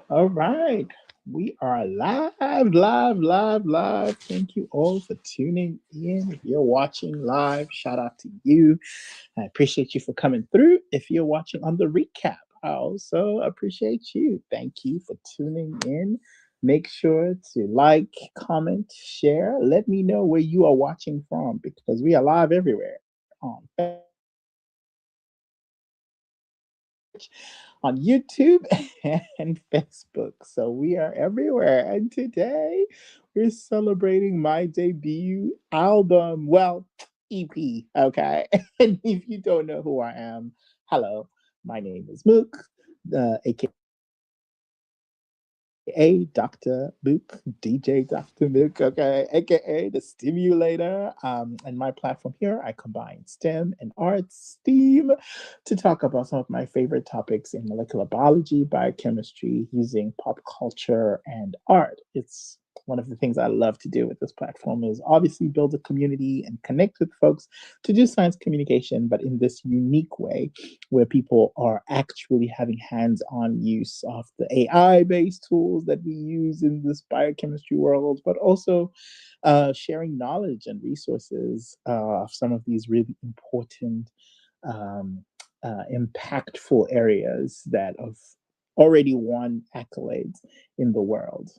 All right. We are live, live, live, live. Thank you all for tuning in. If you're watching live, shout out to you. I appreciate you for coming through. If you're watching on the recap, I also appreciate you. Thank you for tuning in. Make sure to like, comment, share. Let me know where you are watching from because we are live everywhere on Twitch, on YouTube, and Facebook. So we are everywhere. And today we're celebrating my debut album. Well, EP, okay? And if you don't know who I am, hello, my name is Mook, aka Dr. Mook, DJ Dr. Mook, okay, aka the Stimulator. And my platform here, I combine STEM and arts, STEAM, to talk about some of my favorite topics in molecular biology, biochemistry, using pop culture and art. It's one of the things I love to do with this platform is obviously build a community and connect with folks to do science communication, but in this unique way where people are actually having hands-on use of the AI-based tools that we use in this biochemistry world, but also sharing knowledge and resources of some of these really important, um, impactful areas that have already won accolades in the world.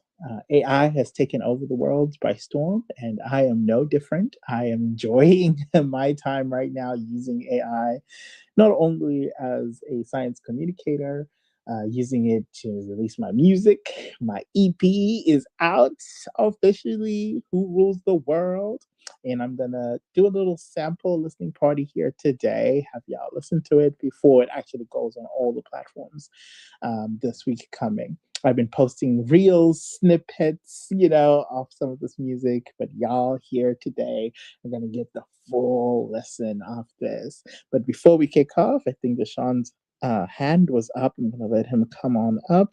AI has taken over the world by storm, and I am no different. I am enjoying my time right now using AI not only as a science communicator, using it to release my music. My EP is out officially. Who Rules the World? And I'm gonna do a little sample listening party here today. Have y'all listen to it before it actually goes on all the platforms this week coming. I've been posting reels, snippets, of some of this music, but y'all here today are gonna get the full lesson of this. But before we kick off, I think Deshaun's hand was up. I'm going to let him come on up,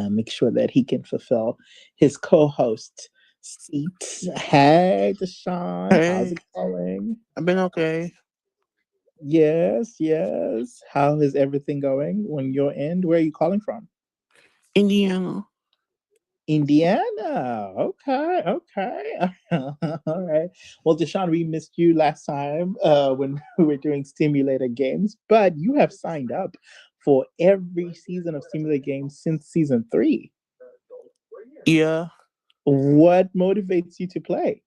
make sure that he can fulfill his co host seat. Hey, Deshaun, how's Hey, it going? I've been okay. Yes, yes. How is everything going on your end? Where are you calling from? Indiana. Indiana. Okay, okay. All right. Well, Deshaun, we missed you last time when we were doing Stimulator Games, but you have signed up for every season of Stimulator Games since season three. Yeah. What motivates you to play?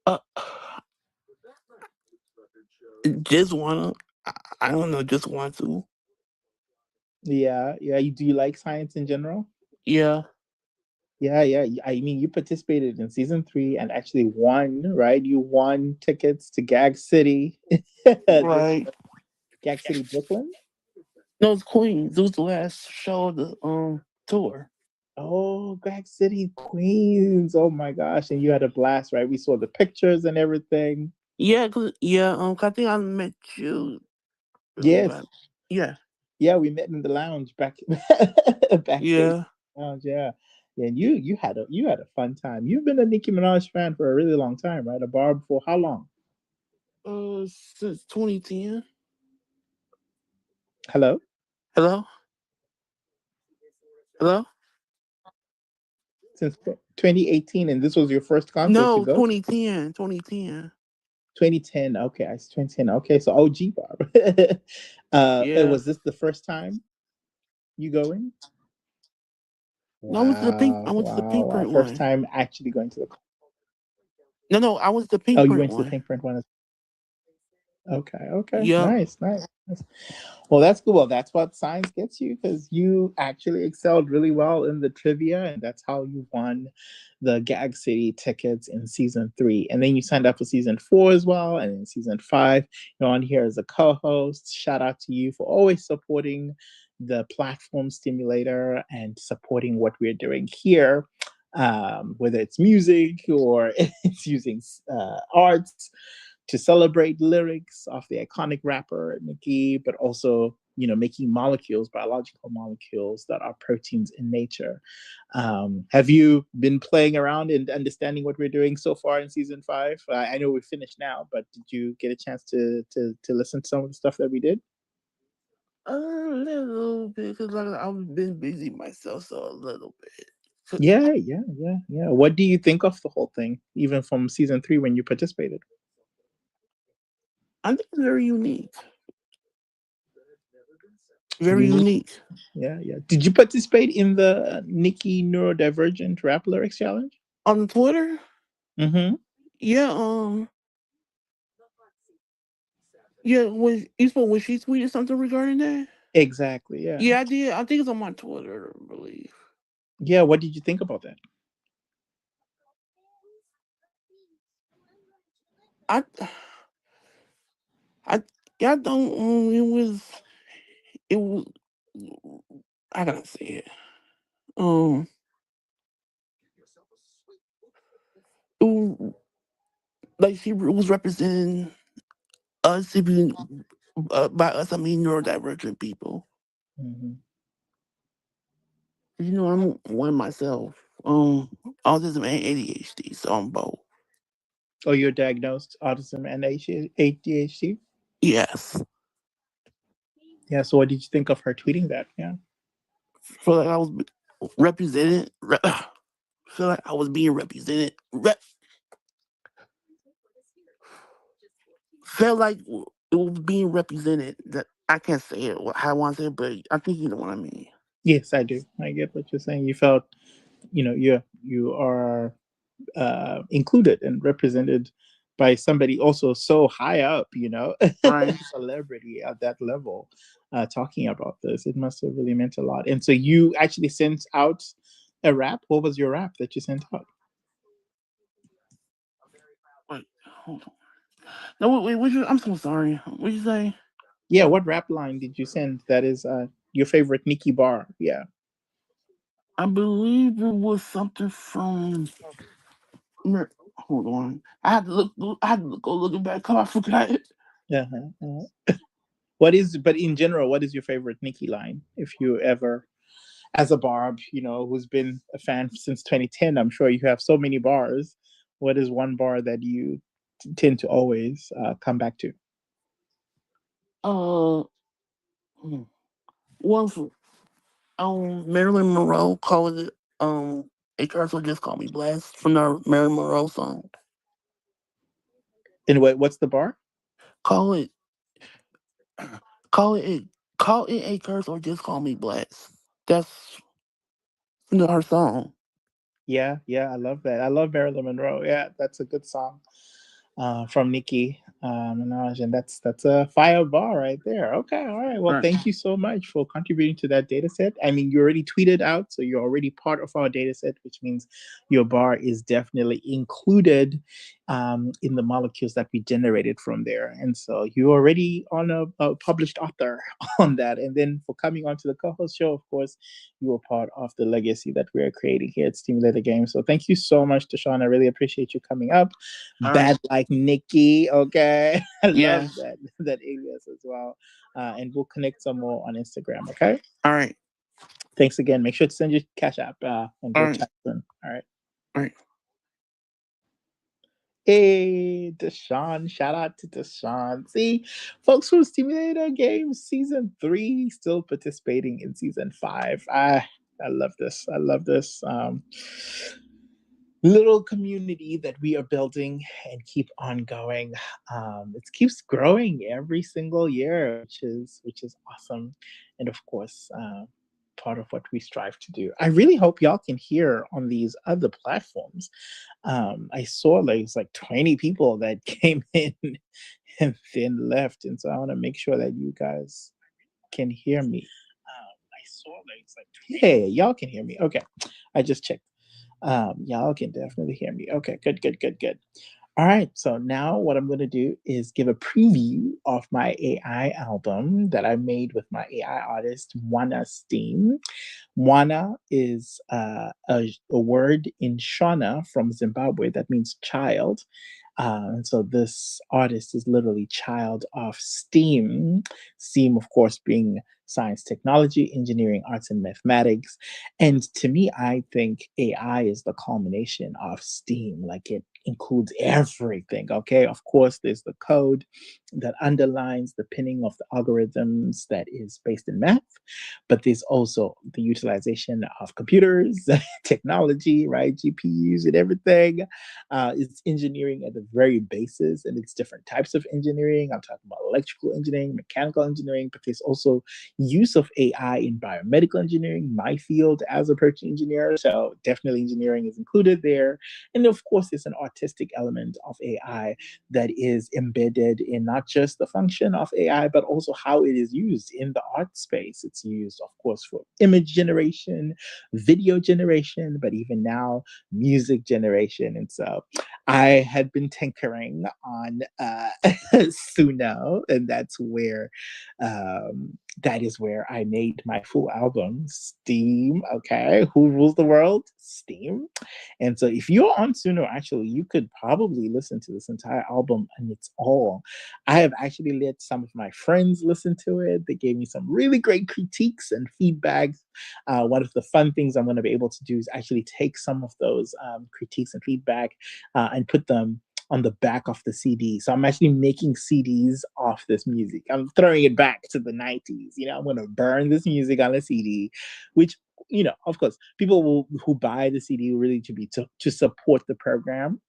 Uh, just wanna. I don't know. Just want to. Yeah, yeah. Do you like science in general? Yeah. Yeah, yeah. I mean, you participated in season three and actually won, right? You won tickets to Gag City. This Right. Gag City, Brooklyn. No, it's Queens. It was the last show of the tour. Oh, Gag City, Queens. Oh my gosh. And you had a blast, right? We saw the pictures and everything. Yeah. Yeah. 'Cause I think I met you. Yes. About. Yeah. Yeah, we met in the lounge back backstage Yeah. lounge, yeah. Yeah, and you had a fun time. You've been a Nicki Minaj fan for a really long time, right? A Barb for how long? Since 2010. Hello? Hello. Hello. Since 2018, and this was your first concert to No, go to? 2010. 2010. 2010. Okay, it's 2010. Okay, so OG Barb. Yeah. Was this the first time you going? No, I went to the pink. I Wow, went to the wow, pink wow. print First one. time actually going to the. No, no, I went to the Oh, pink you print went to the one. pink print one. Okay, okay. Yep. Nice, nice, nice. Well, that's cool. Well, that's what science gets you because you actually excelled really well in the trivia, and that's how you won the Gag City tickets in season three. And then you signed up for season four as well. And in season five, you're on here as a co host. Shout out to you for always supporting the platform stimulator and supporting what we're doing here. Whether it's music or it's using arts to celebrate lyrics of the iconic rapper Nicki, but also making molecules, biological molecules that are proteins in nature. Have you been playing around and understanding what we're doing so far in season five? I know we're finished now, but did you get a chance to listen to some of the stuff that we did? A little bit, because like I've been busy myself, so a little bit. 'Cause Yeah, yeah, yeah, yeah. What do you think of the whole thing, even from season three when you participated? I think it's very unique. Very Unique. unique. Yeah, yeah. Did you participate in the Nikki Neurodivergent Rap Lyrics Challenge? On Twitter, Mm-hmm. yeah, yeah, when she tweeted something regarding that. Exactly. Yeah. Yeah, I did. I think it's on my Twitter, I believe. Yeah. What did you think about that? I, I, yeah, I don't. It was. I gotta say it. Um, it was, like she was representing us, being by us, I mean neurodivergent people. Mm-hmm. You know, I'm one myself. Autism and ADHD, so I'm both. Oh, you're diagnosed autism and ADHD. Yes, Yeah. So, what did you think of her tweeting that? Yeah. feel like I was represented. Feel like I was being represented. Felt like it was being represented. That I can't say it how I want to say it, but I think you know what I mean. Yes, I do. I get what you're saying. You felt, you are included and represented by somebody also so high up, Right. celebrity at that level, talking about this. It must have really meant a lot. And so you actually sent out a rap. What was your rap that you sent out? Wait, hold on. No, wait. I'm so sorry. What you say? Yeah, what rap line did you send that is your favorite Nicki bar? Yeah. I believe it was something from. Hold on. I had to look. I had to go looking back. Cause I forgot it. Uh-huh, uh-huh. What is, but in general, what is your favorite Nicki line? If you ever, as a Barb, who's been a fan since 2010, I'm sure you have so many bars. What is one bar that you tend to always come back to? Uh, hmm. One for Marilyn Monroe called it a curse will just call me blessed from the Marilyn Monroe song. And what's the bar? Call it call it call it a curse or just call me blessed. That's her song. Yeah, yeah, I love that. I love Marilyn Monroe. Yeah, that's a good song from Nicki Minaj, and that's a fire bar right there. Okay, all right. Well, Right. thank you so much for contributing to that data set. I mean, you already tweeted out, so you're already part of our data set, which means your bar is definitely included in the molecules that we generated from there. And so you're already on a published author on that. And then for coming onto the co-host show, of course, you are part of the legacy that we are creating here at Stimulator Games. So thank you so much, Deshaun. I really appreciate you coming up. All right. Bad like Nikki, okay? I love Yes. that alias as well. And we'll connect some more on Instagram, okay? All right. Thanks again. Make sure to send your Cash App, and All we'll right. chat soon. All right. All right. Hey, Deshaun. Shout out to Deshaun. See, folks from Stimulator Games Season 3 still participating in Season 5. I love this. I love this. Little community that we are building and keep on going. It keeps growing every single year, which is awesome, and of course, part of what we strive to do. I really hope y'all can hear on these other platforms. I saw like it's like 20 people that came in and then left, and so I want to make sure that you guys can hear me. I saw like it's like yeah, y'all can hear me. Okay, I just checked. Y'all can definitely hear me. Okay, good, good, good, good. All right, so now what I'm going to do is give a preview of my AI album that I made with my AI artist, Wana Steam. Mwana is a word in Shona from Zimbabwe that means child. And so this artist is literally child of STEAM. STEAM, of course, being science, technology, engineering, arts, and mathematics. And to me, I think AI is the culmination of STEAM. Like it includes everything. Okay, of course, there's the code that underlines the pinning of the algorithms that is based in math, but there's also the utilization of computers, technology, right? GPUs and everything. It's engineering at the very basis, and it's different types of engineering. I'm talking about electrical engineering, mechanical engineering, but there's also use of AI in biomedical engineering, my field as a protein engineer. So definitely engineering is included there. And of course, there's an artistic element of AI that is embedded in not just the function of AI, but also how it is used in the art space. It's used, of course, for image generation, video generation, but even now, music generation. And so I had been tinkering on Suno, and that is where I made my full album, S.T.E.A.M. Okay, who rules the world? S.T.E.A.M. And so, if you're on Suno, actually, you could probably listen to this entire album and it's all. I have actually let some of my friends listen to it. They gave me some really great critiques and feedbacks. One of the fun things I'm going to be able to do is actually take some of those critiques and feedback and put them on the back of the CD. So I'm actually making CDs off this music. I'm throwing it back to the 90s. I'm going to burn this music on a CD, which, of course, people who buy the CD really to support the program,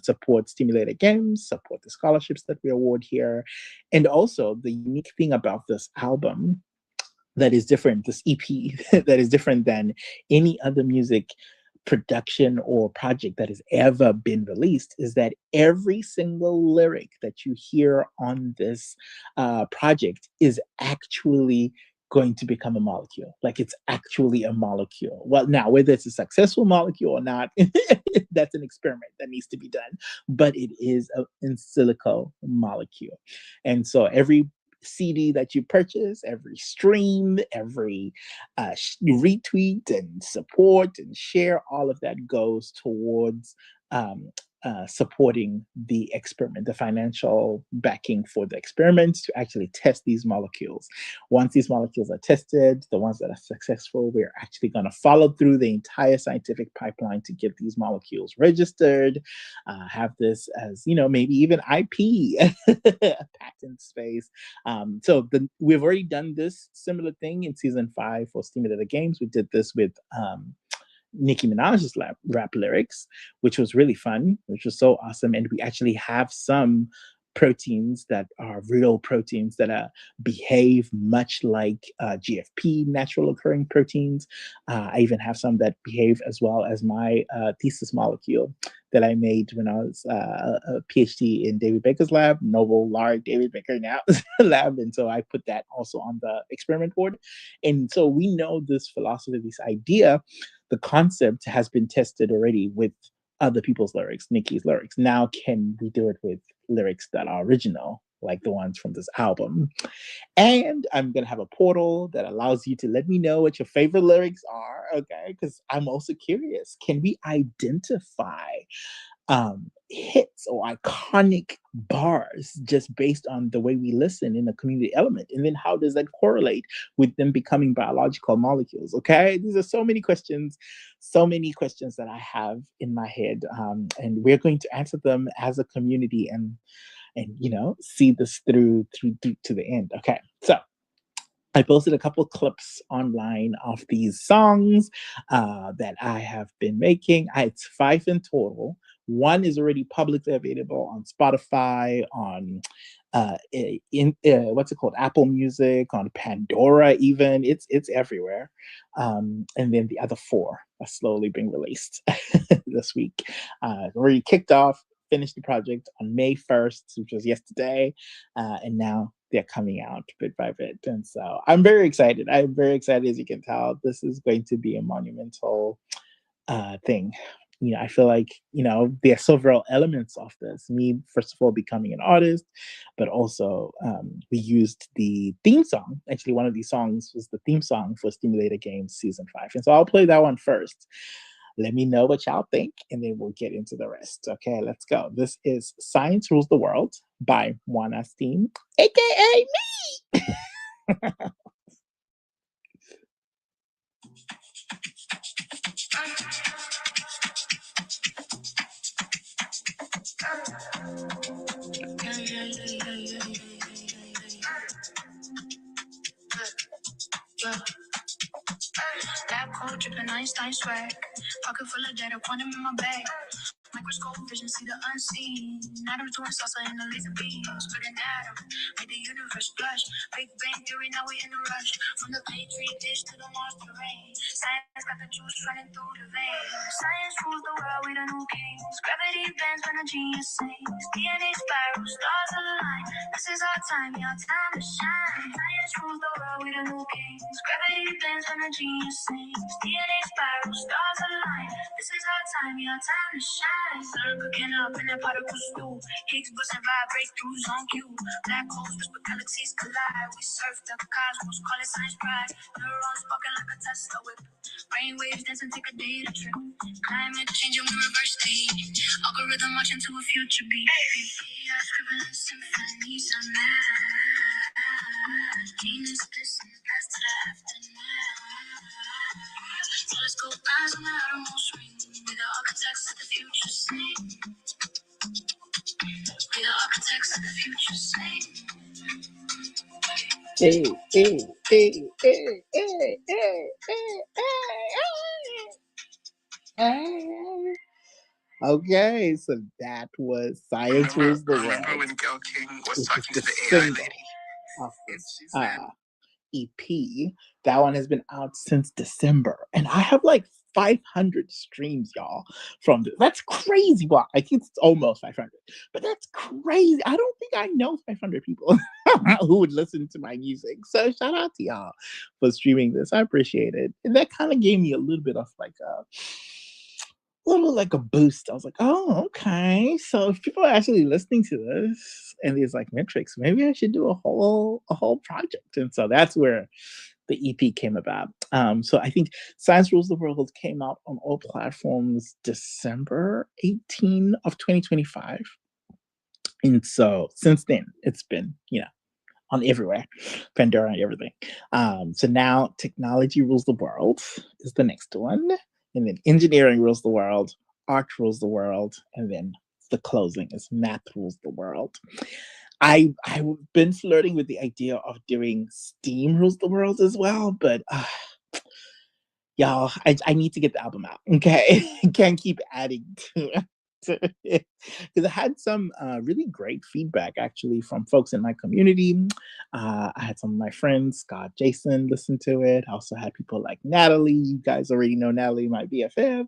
support stimulated games, support the scholarships that we award here. And also the unique thing about this album that is different, this EP that is different than any other music production or project that has ever been released, is that every single lyric that you hear on this project is actually going to become a molecule. Like, it's actually a molecule. Well, now, whether it's a successful molecule or not, that's an experiment that needs to be done. But it is an in silico molecule. And so every CD that you purchase, every stream, every retweet and support and share, all of that goes towards supporting the experiment, the financial backing for the experiment to actually test these molecules. Once these molecules are tested, the ones that are successful, we're actually going to follow through the entire scientific pipeline to get these molecules registered, have this as, maybe even IP, patent space. We've already done this similar thing in season 5 for Stimulator Games. We did this with Nicki Minaj's rap lyrics, which was really fun, which was so awesome. And we actually have some proteins that are real proteins that behave much like GFP, natural occurring proteins. I even have some that behave as well as my thesis molecule that I made when I was a PhD in David Baker's lab, Nobel laureate David Baker now lab. And so I put that also on the experiment board. And so we know this philosophy, this idea, the concept has been tested already with other people's lyrics, Nicki's lyrics. Now, can we do it with lyrics that are original, like the ones from this album? And I'm going to have a portal that allows you to let me know what your favorite lyrics are, okay? Because I'm also curious. Can we identify hits or iconic bars just based on the way we listen in a community element? And then how does that correlate with them becoming biological molecules? Okay, these are so many questions that I have in my head, and we're going to answer them as a community and see this through to the end. Okay, so I posted a couple clips online of these songs that I have been making. It's 5 in total. One is already publicly available on Spotify, on what's it called, Apple Music, on Pandora, even it's everywhere. And then the other 4 are slowly being released this week. Already kicked off, finished the project on May 1st, which was yesterday, and now they're coming out bit by bit. And so I'm very excited. I'm very excited, as you can tell. This is going to be a monumental thing. I feel like, there are several elements of this. Me, first of all, becoming an artist, but also we used the theme song. Actually, one of these songs was the theme song for Stimulator Games Season 5. And so I'll play that one first. Let me know what y'all think, and then we'll get into the rest. Okay, let's go. This is Science Rules the World by Juana Steam, aka Yeah. Lab coat dripping Einstein swag. Pocket full of data, quantum in my bag. Microscope vision, see the unseen. Atoms doing salsa in the laser beam. Split an atom, made the universe blush. Big Bang theory, now we in a rush. From the petri dish to the Mars terrain. Science got the juice running through the veins. Science rules the world, we the new kings. Gravity bends when a genius sings. DNA spiral, stars align. This is our time, your time to shine. Science rules the world, we the new kings. Gravity bends when a genius sings. DNA spiral, stars align. This is our time, your time to shine. Sun cooking up in that particle stew. Higgs boson vibe breakthroughs on cue. Black holes whisper galaxies collide. We surf the cosmos, call it science pride. Neurons sparking like a Tesla whip. Brain waves dancing, take a data trip. Climate changing, we reverse speed. Algorithm marching to a future beat. AI scribbling symphonies of math. Genius listen, past to the aftermath. Telescope eyes on the outermost ring. We the architects of the future sing. We the architects of the future sing. Hey, hey, hey, hey, hey, hey, hey. Okay, so that was Science Rules the World. Remember when Gail King was talking to the AI lady? Of this EP. That one has been out since December, and I have like 500 streams, y'all. From this. That's crazy. Well, I think it's almost 500, but that's crazy. I don't think I know 500 people who would listen to my music. So shout out to y'all for streaming this. I appreciate it, and that kind of gave me a little bit of like a little like a boost. I was like, oh, okay. So if people are actually listening to this and these like metrics, maybe I should do a whole project. And so that's where the EP came about. So I think Science Rules the World came out on all platforms December 18 of 2025. And so since then, it's been, on everywhere, Pandora and everything. So now technology rules the world is the next one, and then engineering rules the world, art rules the world, and then the closing is math rules the world. I've been flirting with the idea of doing STEAM rules the world as well, but y'all, I need to get the album out. Okay, can't keep adding to it. Because I had some really great feedback actually from folks in my community. I had some of my friends, Scott, Jason, listen to it. I also had people like Natalie. You guys already know Natalie, my BFF.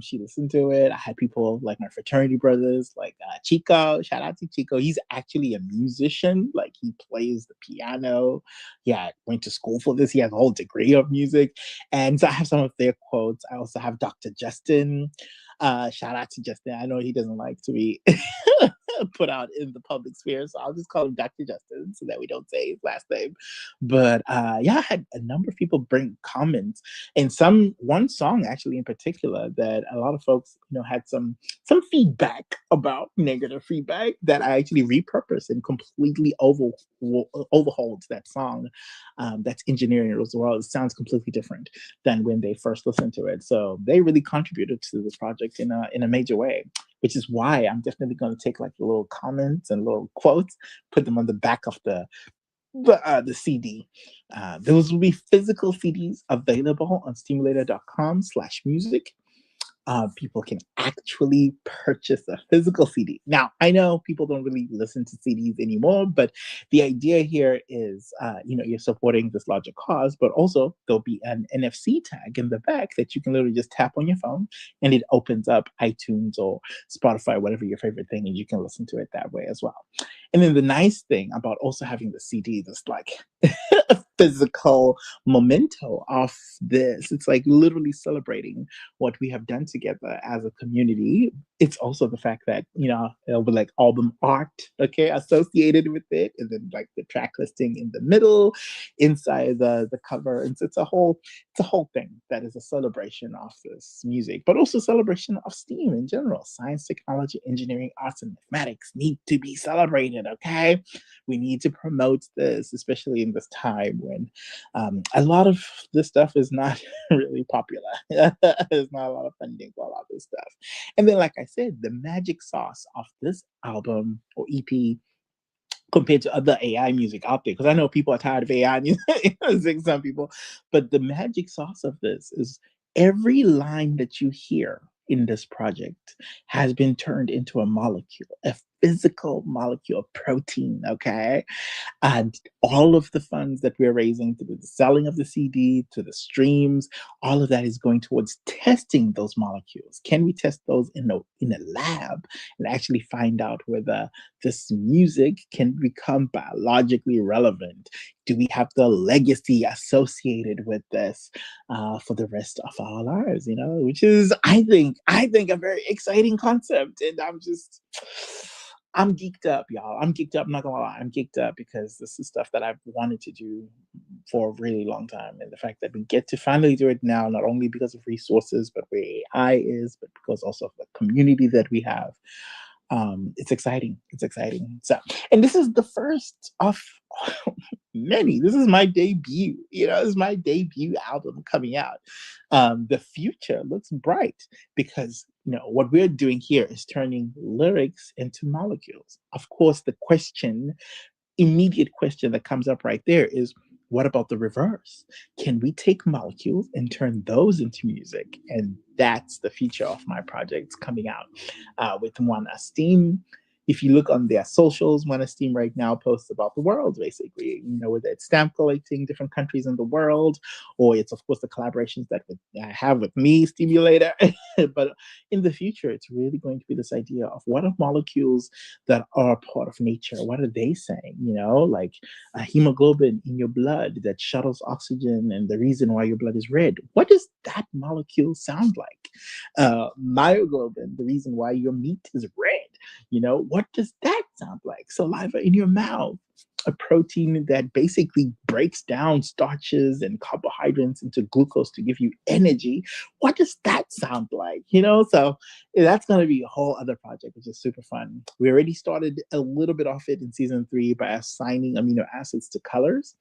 She listened to it. I had people like my fraternity brothers, like Chico. Shout out to Chico. He's actually a musician. Like he plays the piano. Yeah, went to school for this. He has a whole degree of music. And so I have some of their quotes. I also have Dr. Justin. Shout out to Justin. I know he doesn't like to be put out in the public sphere, so I'll just call him Dr. Justin so that we don't say his last name. But yeah, I had a number of people bring comments, and one song actually in particular that a lot of folks had some feedback about, negative feedback, that I actually repurposed and completely overhauled that song. That's Engineering Rules the World. It sounds completely different than when they first listened to it. So they really contributed to this project in a major way, which is why I'm definitely going to take like the little comments and little quotes, put them on the back of the CD. Those will be physical CDs available on stimulator.com/music. People can actually purchase a physical CD. Now, I know people don't really listen to CDs anymore, but the idea here is, you're supporting this larger cause, but also there'll be an NFC tag in the back that you can literally just tap on your phone, and it opens up iTunes or Spotify, whatever your favorite thing is. You can listen to it that way as well. And then the nice thing about also having the CD, this like physical memento of this, it's like literally celebrating what we have done together as a community. It's also the fact that it'll be like album art, okay, associated with it, and then like the track listing in the middle, inside the cover. And so it's a whole thing that is a celebration of this music, but also celebration of STEAM in general. Science, technology, engineering, arts, and mathematics need to be celebrated. Okay, we need to promote this, especially in this time when a lot of this stuff is not really popular. There's not a lot of funding for a lot of this stuff. And then, like I said, the magic sauce of this album or EP compared to other AI music out there. Because I know people are tired of AI music, some people, but the magic sauce of this is every line that you hear in this project has been turned into a molecule, a physical molecule of protein. Okay, and all of the funds that we're raising through the selling of the CD to the streams, all of that is going towards testing those molecules. Can we test those in a lab and actually find out whether this music can become biologically relevant? Do we have the legacy associated with this for the rest of our lives? You know, which is I think a very exciting concept, and I'm geeked up, y'all. I'm geeked up. I'm not gonna lie. I'm geeked up because this is stuff that I've wanted to do for a really long time. And the fact that we get to finally do it now, not only because of resources, but where AI is, but because also of the community that we have. It's exciting. It's exciting. So, and this is the first of many. This is my debut. You know, this is my debut album coming out. The future looks bright because what we're doing here is turning lyrics into molecules. Of course, the immediate question that comes up right there is, what about the reverse? Can we take molecules and turn those into music? And that's the future of my projects coming out with One S.T.E.A.M. If you look on their socials, One S.T.E.A.M right now posts about the world, basically, whether it's stamp collecting different countries in the world, or it's, of course, the collaborations that I have with me, Stimulator. But in the future, it's really going to be this idea of what are molecules that are part of nature. What are they saying? Like hemoglobin in your blood that shuttles oxygen and the reason why your blood is red. What does that molecule sound like? Myoglobin, the reason why your meat is red. What does that sound like? Saliva in your mouth, a protein that basically breaks down starches and carbohydrates into glucose to give you energy. What does that sound like? So that's going to be a whole other project, which is super fun. We already started a little bit off it in season 3 by assigning amino acids to colors.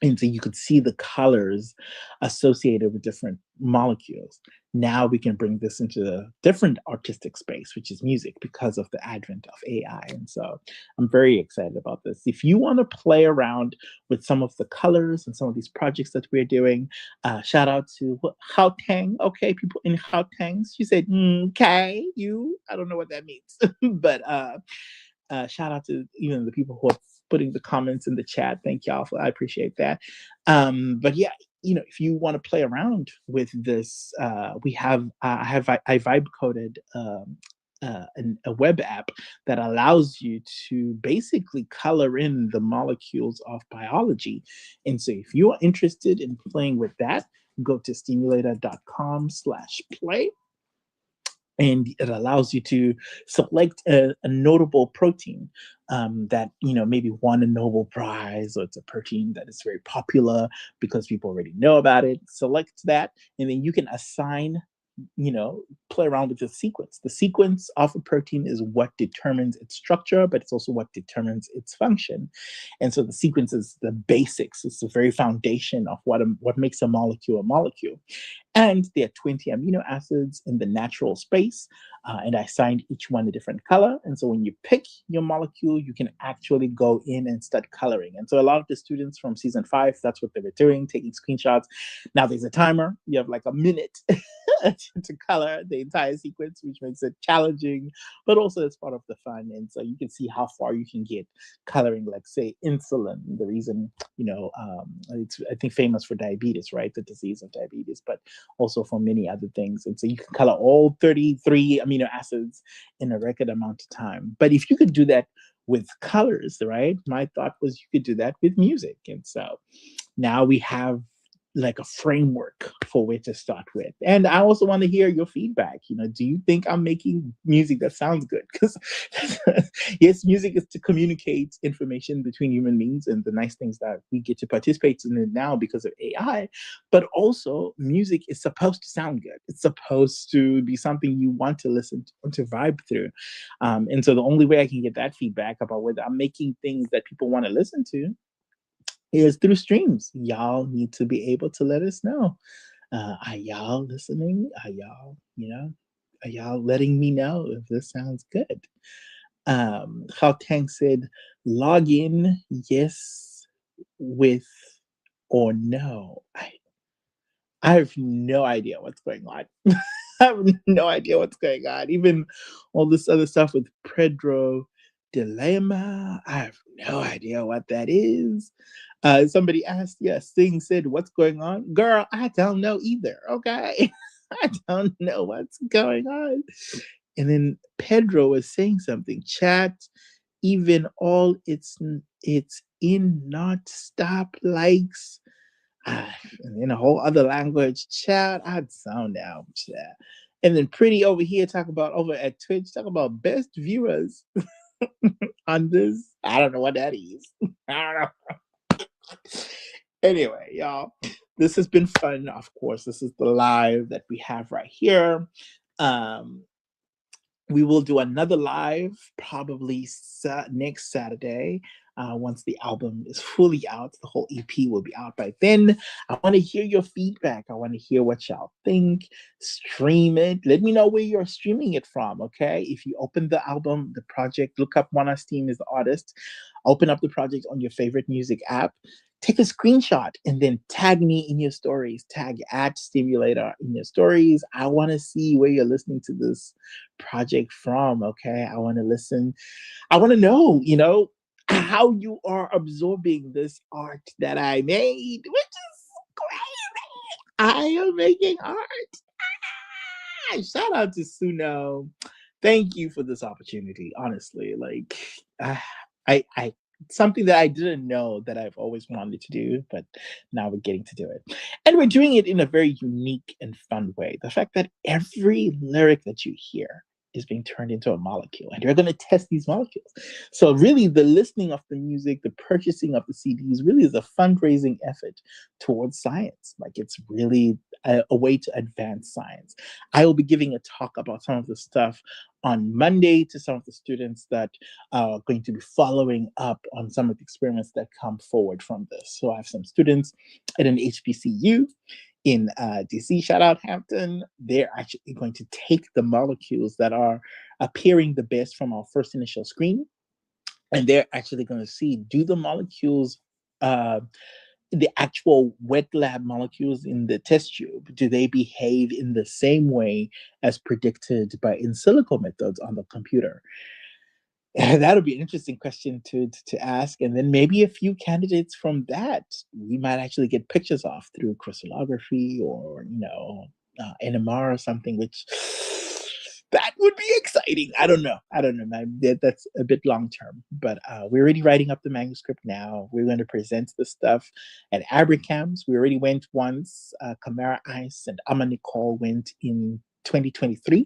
And so you could see the colors associated with different molecules. Now we can bring this into a different artistic space, which is music, because of the advent of AI. And so I'm very excited about this. If you want to play around with some of the colors and some of these projects that we're doing, shout out to Hautang. Okay, people in Hautang. She said, okay, I don't know what that means, but shout out to even the people who are putting the comments in the chat. Thank y'all I appreciate that. But yeah, if you want to play around with this, we have I vibe coded a web app that allows you to basically color in the molecules of biology. And so if you are interested in playing with that, go to stimulator.com/play, and it allows you to select a notable protein that maybe won a Nobel Prize, or it's a protein that is very popular because people already know about it. Select that, and then you can assign, play around with the sequence. The sequence of a protein is what determines its structure, but it's also what determines its function. And so the sequence is the basics. It's the very foundation of what makes a molecule a molecule. And there are 20 amino acids in the natural space, and I assigned each one a different color. And so when you pick your molecule, you can actually go in and start coloring. And so a lot of the students from season 5, that's what they were doing, taking screenshots. Now there's a timer. You have like a minute to color the entire sequence, which makes it challenging, but also it's part of the fun. And so you can see how far you can get coloring, like, say, insulin. The reason, it's, I think, famous for diabetes, right? The disease of diabetes, but also for many other things. And so you can color all 33 amino acids in a record amount of time. But if you could do that with colors, right? My thought was you could do that with music. And so now we have like a framework for where to start with. And I also want to hear your feedback. Do you think I'm making music that sounds good? Because yes, music is to communicate information between human beings, and the nice things that we get to participate in it now because of AI. But also, music is supposed to sound good. It's supposed to be something you want to listen to, to vibe through. And so the only way I can get that feedback about whether I'm making things that people want to listen to is through streams. Y'all need to be able to let us know. Are y'all listening? Are y'all letting me know if this sounds good? How Tang said, log in, yes, with or no. I have no idea what's going on. I have no idea what's going on. Even all this other stuff with Pedro Dilemma, I have no idea what that is. Somebody asked, yes, Sting said, what's going on? Girl, I don't know either. Okay. I don't know what's going on. And then Pedro was saying something. Chat, even all it's in not stop likes. And in a whole other language, chat, I'd sound out, chat. And then Pretty over here talk about over at Twitch, talk about best viewers on this. I don't know what that is. I don't know. Anyway, y'all, this has been fun. Of course, this is the live that we have right here. Um, we will do another live probably next Saturday. Once the album is fully out, the whole EP will be out by then. I want to hear your feedback. I want to hear what y'all think. Stream it. Let me know where you're streaming it from. Okay, if you open the album, the project, look up One Steam is the artist. Open up the project on your favorite music app. Take a screenshot and then tag me in your stories. Tag at Stimulator in your stories. I want to see where you're listening to this project from. Okay, I want to listen. I want to know, how you are absorbing this art that I made, which is crazy. I am making art. Shout out to Suno. Thank you for this opportunity. Honestly, like uh, I something that I didn't know that I've always wanted to do, but now we're getting to do it, and we're doing it in a very unique and fun way. The fact that every lyric that you hear is being turned into a molecule, and you're going to test these molecules. So really, the listening of the music, the purchasing of the CDs, really is a fundraising effort towards science. Like it's really a way to advance science. I will be giving a talk about some of the stuff on Monday to some of the students that are going to be following up on some of the experiments that come forward from this. So I have some students at an HBCU in DC, shout out Hampton. They're actually going to take the molecules that are appearing the best from our first initial screen, and they're actually going to see, do the molecules the actual wet lab molecules in the test tube, do they behave in the same way as predicted by in silico methods on the computer? That would be an interesting question to ask. And then maybe a few candidates from that we might actually get pictures off through crystallography or, NMR or something, which that would be exciting. I don't know. I don't know. That's a bit long term, but we're already writing up the manuscript now. We're going to present the stuff at Abricams. We already went once. Kamara Ice and Ama Nicole went in 2023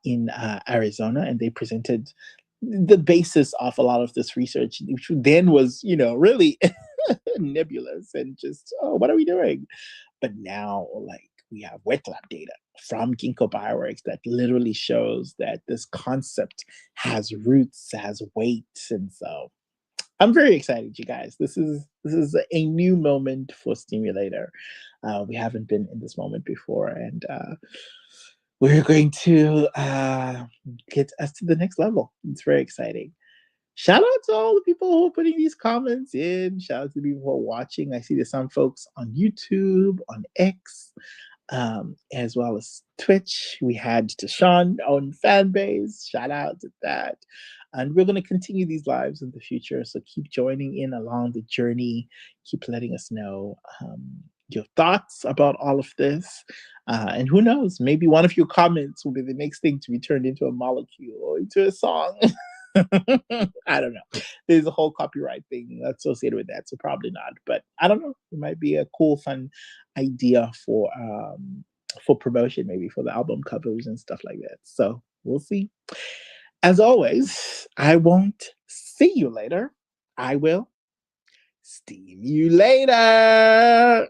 in Arizona, and they presented the basis of a lot of this research, which then was, really nebulous and just, oh, what are we doing? But now, like, we have wet lab data from Ginkgo Bioworks that literally shows that this concept has roots, has weight, and so I'm very excited, you guys. This is a new moment for Stimulator. We haven't been in this moment before, and we're going to get us to the next level. It's very exciting. Shout out to all the people who are putting these comments in. Shout out to the people who are watching. I see there's some folks on YouTube, on X, as well as Twitch. We had Tashawn on fan base. Shout out to that. And we're going to continue these lives in the future. So keep joining in along the journey. Keep letting us know your thoughts about all of this. And who knows, maybe one of your comments will be the next thing to be turned into a molecule or into a song. I don't know. There's a whole copyright thing associated with that, so probably not. But I don't know. It might be a cool, fun idea for promotion, maybe for the album covers and stuff like that. So we'll see. As always, I won't see you later. I will steam you later.